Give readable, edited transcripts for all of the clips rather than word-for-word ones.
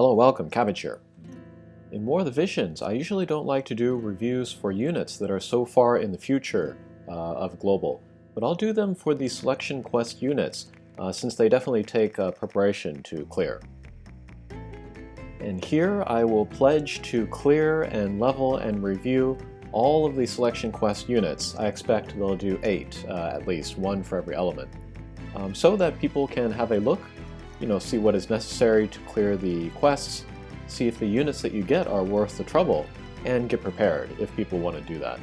Hello, welcome, Cabbage here. In War of the Visions, I usually don't like to do reviews for units that are so far in the future of Global, but I'll do them for the selection quest units, since they definitely take preparation to clear. And here I will pledge to clear and level and review all of the selection quest units. I expect they'll do 8, at least, 1 for every element, so that people can have a look, see what is necessary to clear the quests, see if the units that you get are worth the trouble, and get prepared if people want to do that.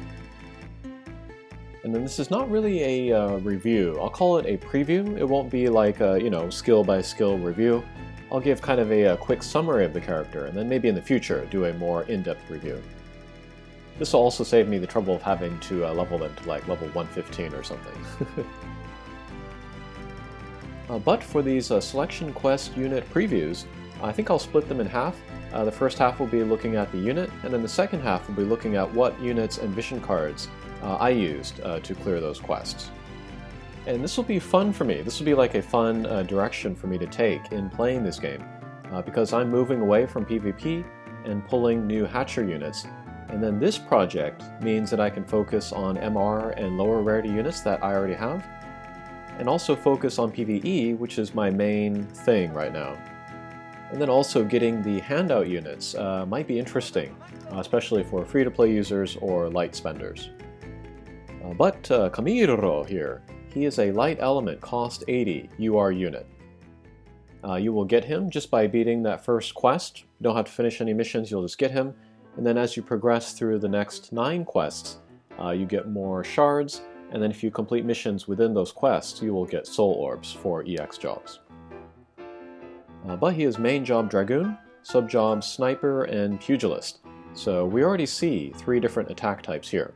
And then this is not really a review. I'll call it a preview. It won't be like a skill by skill review. I'll give kind of a quick summary of the character, and then maybe in the future do a more in-depth review. This will also save me the trouble of having to level them to like level 115 or something. But for these selection quest unit previews, I think I'll split them in half. The first half will be looking at the unit, and then the second half will be looking at what units and vision cards I used to clear those quests. And this will be fun for me. This will be like a fun direction for me to take in playing this game, because I'm moving away from PvP and pulling new Hatcher units. And then this project means that I can focus on MR and lower rarity units that I already have, and also focus on PvE, which is my main thing right now. And then also getting the handout units might be interesting, especially for free-to-play users or light spenders. But Camilo here, he is a light element, cost 80 UR unit. You will get him just by beating that first quest. You don't have to finish any missions, you'll just get him. And then as you progress through the next 9 quests, you get more shards, and then if you complete missions within those quests, you will get soul orbs for EX jobs. But he is main job Dragoon, sub job Sniper, and Pugilist. So we already see 3 different attack types here.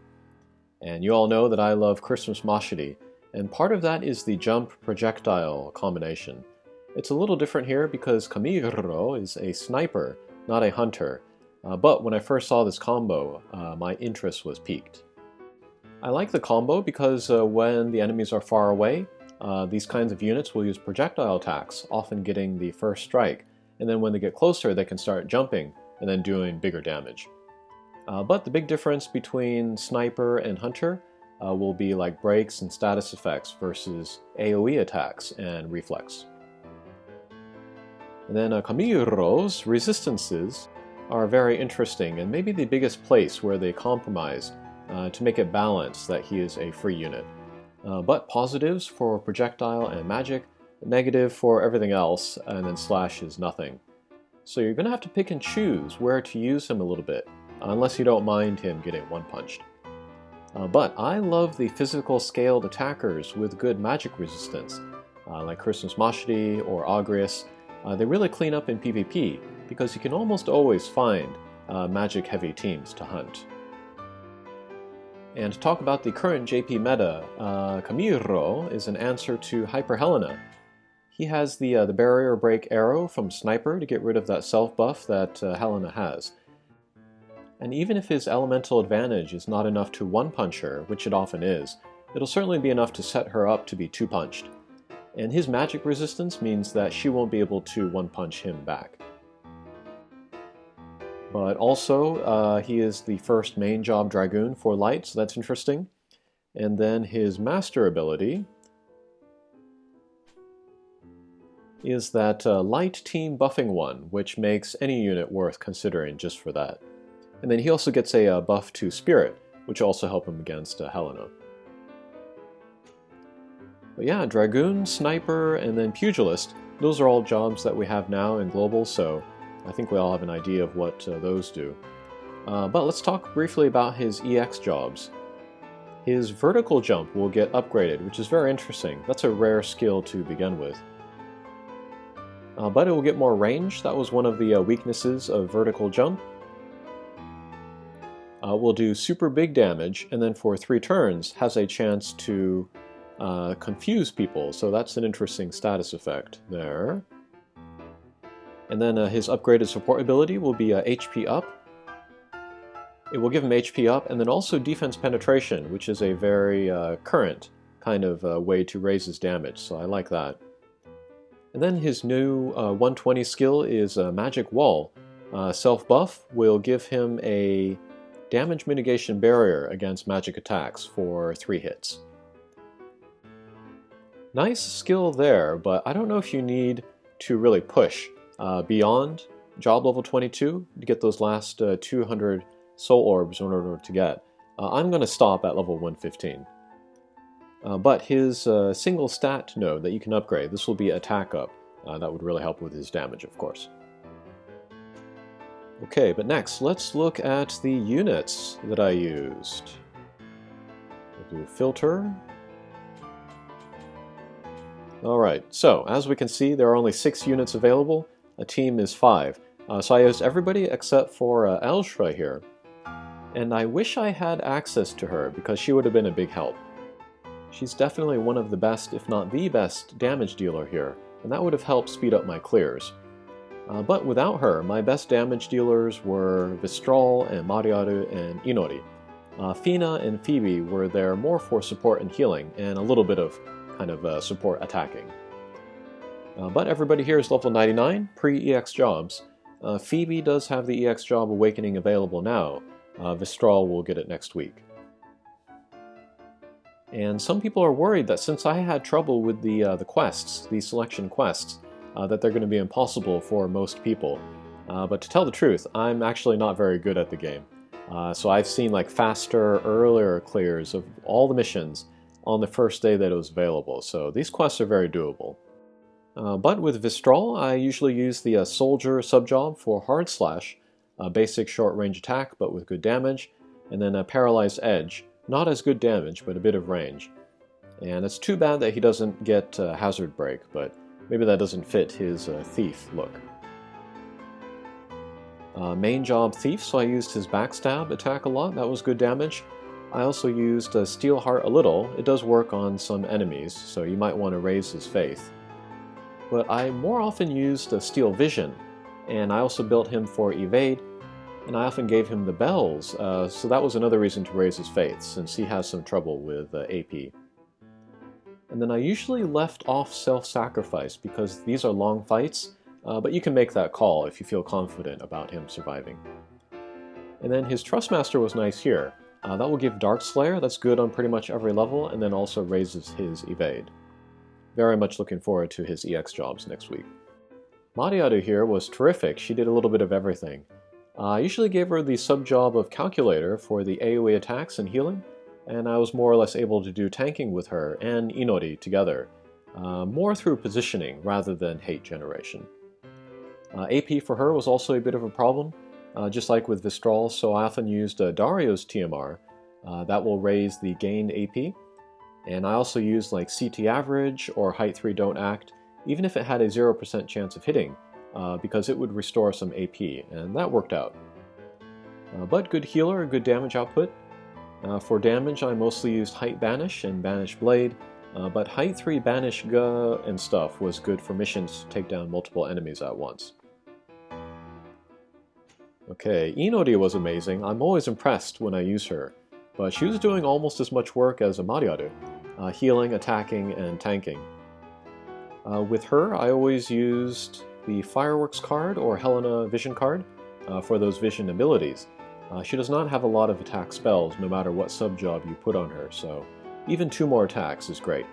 And you all know that I love Christmas Mashidi, and part of that is the jump projectile combination. It's a little different here because Camilo is a sniper, not a hunter. But when I first saw this combo, my interest was piqued. I like the combo because when the enemies are far away, these kinds of units will use projectile attacks, often getting the first strike, and then when they get closer they can start jumping and then doing bigger damage. But the big difference between Sniper and Hunter will be like breaks and status effects versus AoE attacks and reflex. And then Camilo's resistances are very interesting, and maybe the biggest place where they compromise to make it balanced that he is a free unit. But positives for projectile and magic, negative for everything else, and then slash is nothing. So you're going to have to pick and choose where to use him a little bit, unless you don't mind him getting one-punched. But I love the physical scaled attackers with good magic resistance, like Christmas Mashidi or Agrius. They really clean up in PvP, because you can almost always find magic-heavy teams to hunt. And to talk about the current JP meta, Camilo is an answer to Hyper Helena. He has the barrier break arrow from Sniper to get rid of that self-buff that Helena has. And even if his elemental advantage is not enough to one-punch her, which it often is, it'll certainly be enough to set her up to be two-punched. And his magic resistance means that she won't be able to one-punch him back. But also, he is the first main job Dragoon for light, so that's interesting. And then his master ability is that light team buffing one, which makes any unit worth considering just for that. And then he also gets a buff to Spirit, which will also help him against Helena. But yeah, Dragoon, Sniper, and then Pugilist, those are all jobs that we have now in Global, so I think we all have an idea of what those do. But let's talk briefly about his EX jobs. His vertical jump will get upgraded, which is very interesting. That's a rare skill to begin with. But it will get more range. That was one of the weaknesses of vertical jump. Will do super big damage, and then for 3 turns has a chance to confuse people, so that's an interesting status effect there. And then his upgraded support ability will be HP up. It will give him HP up, and then also defense penetration, which is a very current kind of way to raise his damage, so I like that. And then his new 120 skill is Magic Wall. Self-buff will give him a damage mitigation barrier against magic attacks for 3 hits. Nice skill there, but I don't know if you need to really push beyond job level 22 to get those last 200 soul orbs in order to get. I'm going to stop at level 115. But his single stat node that you can upgrade, this will be attack up. That would really help with his damage, of course. Okay, but next, let's look at the units that I used. We'll do filter. Alright, so as we can see, there are only 6 units available. A team is 5. So I used everybody except for Elshra here. And I wish I had access to her because she would have been a big help. She's definitely one of the best, if not the best, damage dealer here, and that would have helped speed up my clears. But without her, my best damage dealers were Vistral and Mariaru and Inori. Fina and Phoebe were there more for support and healing, and a little bit of kind of support attacking. But everybody here is level 99, pre-EX jobs. Phoebe does have the EX job Awakening available now. Vistral will get it next week. And some people are worried that since I had trouble with the quests, the selection quests, that they're going to be impossible for most people. But to tell the truth, I'm actually not very good at the game. So I've seen like faster, earlier clears of all the missions on the first day that it was available. So these quests are very doable. But with Vistral, I usually use the Soldier subjob for Hard Slash, basic short-range attack but with good damage, and then a Paralyzed Edge. Not as good damage, but a bit of range. And it's too bad that he doesn't get Hazard Break, but maybe that doesn't fit his Thief look. Main job Thief, so I used his Backstab attack a lot, that was good damage. I also used Steel Heart a little, it does work on some enemies, so you might want to raise his faith. But I more often used Steel Vision, and I also built him for Evade, and I often gave him the bells, so that was another reason to raise his faith, since he has some trouble with AP. And then I usually left off self-sacrifice, because these are long fights, but you can make that call if you feel confident about him surviving. And then his Trustmaster was nice here. That will give Dark Slayer, that's good on pretty much every level, and then also raises his Evade. Very much looking forward to his EX jobs next week. Mariaru here was terrific, she did a little bit of everything. I usually gave her the sub-job of Calculator for the AoE attacks and healing, and I was more or less able to do tanking with her and Inori together, more through positioning rather than hate generation. AP for her was also a bit of a problem, just like with Vistral, so I often used Dario's TMR, that will raise the gained AP, and I also used like CT average or height 3 don't act, even if it had a 0% chance of hitting, because it would restore some AP, and that worked out. But good healer, good damage output. For damage, I mostly used Height Banish and Banish Blade, but Height 3 Banish Ga and stuff was good for missions to take down multiple enemies at once. Okay, Inori was amazing. I'm always impressed when I use her, but she was doing almost as much work as Mariaru, healing, attacking, and tanking. With her, I always used the Fireworks card or Helena Vision card for those vision abilities. She does not have a lot of attack spells no matter what sub-job you put on her, so even 2 more attacks is great.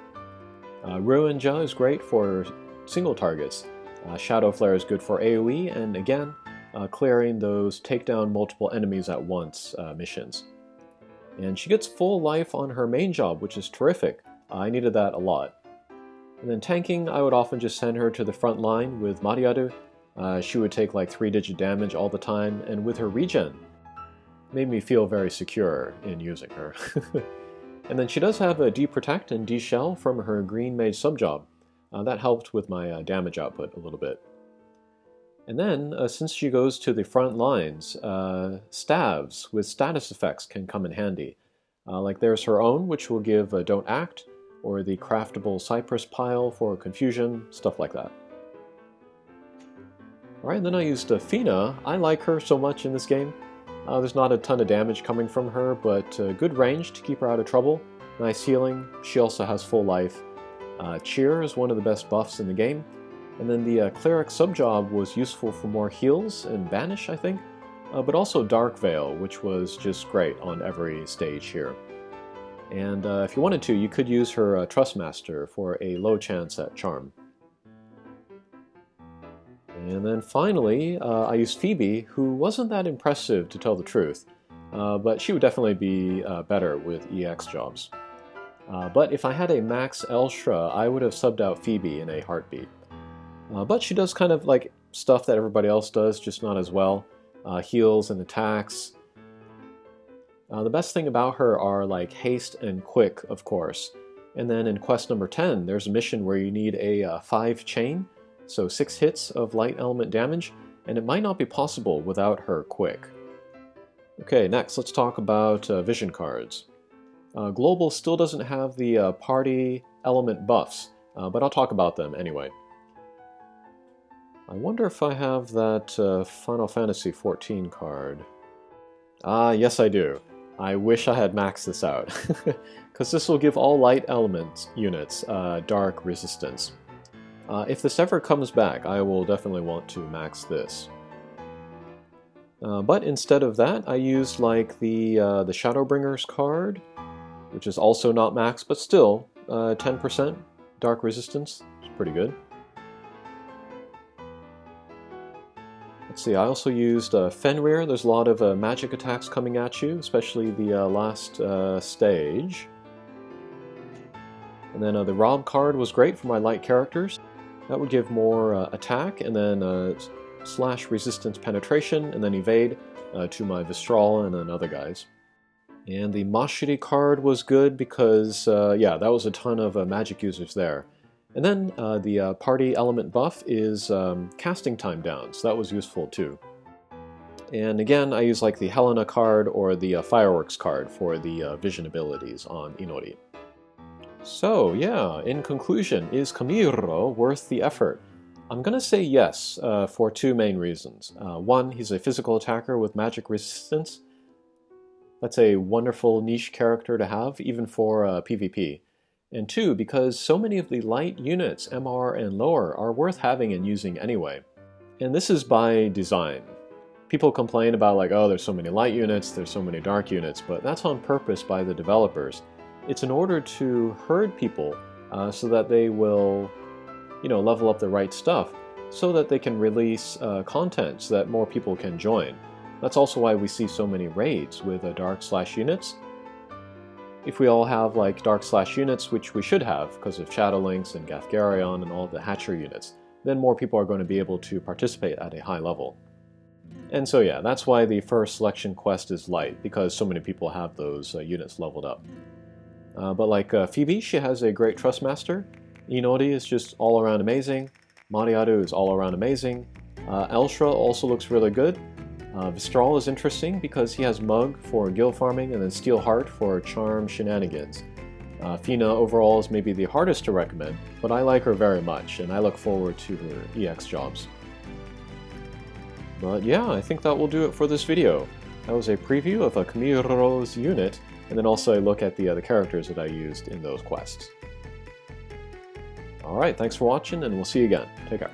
Ruinja is great for single targets. Shadow Flare is good for AoE, and again, clearing those take down multiple enemies at once missions. And she gets full life on her main job, which is terrific. I needed that a lot. And then tanking, I would often just send her to the front line with Mariaru. She would take like 3-digit damage all the time, and with her regen, made me feel very secure in using her. And then she does have a D-Protect and D-Shell from her Green Mage subjob. That helped with my damage output a little bit. And then, since she goes to the front lines, staves with status effects can come in handy. Like there's her own, which will give Don't Act, or the craftable Cypress Pile for confusion, stuff like that. Alright, then I used Fina. I like her so much in this game. There's not a ton of damage coming from her, but good range to keep her out of trouble. Nice healing. She also has full life. Cheer is one of the best buffs in the game. And then the Cleric subjob was useful for more heals and Banish, I think, but also Dark Veil, which was just great on every stage here. And if you wanted to, you could use her Trustmaster for a low chance at Charm. And then finally, I used Phoebe, who wasn't that impressive to tell the truth, but she would definitely be better with EX jobs. But if I had a max Elshra, I would have subbed out Phoebe in a heartbeat. But she does kind of like stuff that everybody else does, just not as well. Heals and attacks. The best thing about her are like haste and quick, of course. And then in quest number 10, there's a mission where you need a 5 chain, so 6 hits of light element damage, and it might not be possible without her quick. Okay, next let's talk about vision cards. Global still doesn't have the party element buffs, but I'll talk about them anyway. I wonder if I have that Final Fantasy XIV card. Ah, yes I do. I wish I had maxed this out, because this will give all light element units dark resistance. If this ever comes back, I will definitely want to max this. But instead of that, I used like the Shadowbringers card, which is also not maxed, but still 10% dark resistance. It's pretty good. Let's see, I also used Fenrir. There's a lot of magic attacks coming at you, especially the last stage. And then the Rob card was great for my light characters. That would give more attack, and then slash resistance penetration, and then evade to my Vistral and then other guys. And the Mashiri card was good because, yeah, that was a ton of magic users there. And then the party element buff is casting time down, so that was useful too. And again, I use like the Helena card or the Fireworks card for the vision abilities on Inori. So yeah, in conclusion, is Camilo worth the effort? I'm gonna say yes, for 2 main reasons. One, he's a physical attacker with magic resistance. That's a wonderful niche character to have, even for PvP. And 2, because so many of the light units, MR and lower, are worth having and using anyway. And this is by design. People complain about like, oh, there's so many light units, there's so many dark units, but that's on purpose by the developers. It's in order to herd people so that they will, you know, level up the right stuff so that they can release content so that more people can join. That's also why we see so many raids with dark slash units. If we all have like dark slash units, which we should have because of Shadowlinks and Gathgarion and all the Hatcher units, then more people are going to be able to participate at a high level. And so yeah, that's why the first selection quest is light, because so many people have those units leveled up. But like Phoebe, she has a great Trustmaster. Inori is just all around amazing. Mariaru is all around amazing. Elshra also looks really good. Vistral is interesting because he has Mug for guild farming and then Steel Heart for charm shenanigans. Fina overall is maybe the hardest to recommend, but I like her very much and I look forward to her EX jobs. But yeah, I think that will do it for this video. That was a preview of Camilo's unit, and then also a look at the other characters that I used in those quests. Alright, thanks for watching and we'll see you again. Take care.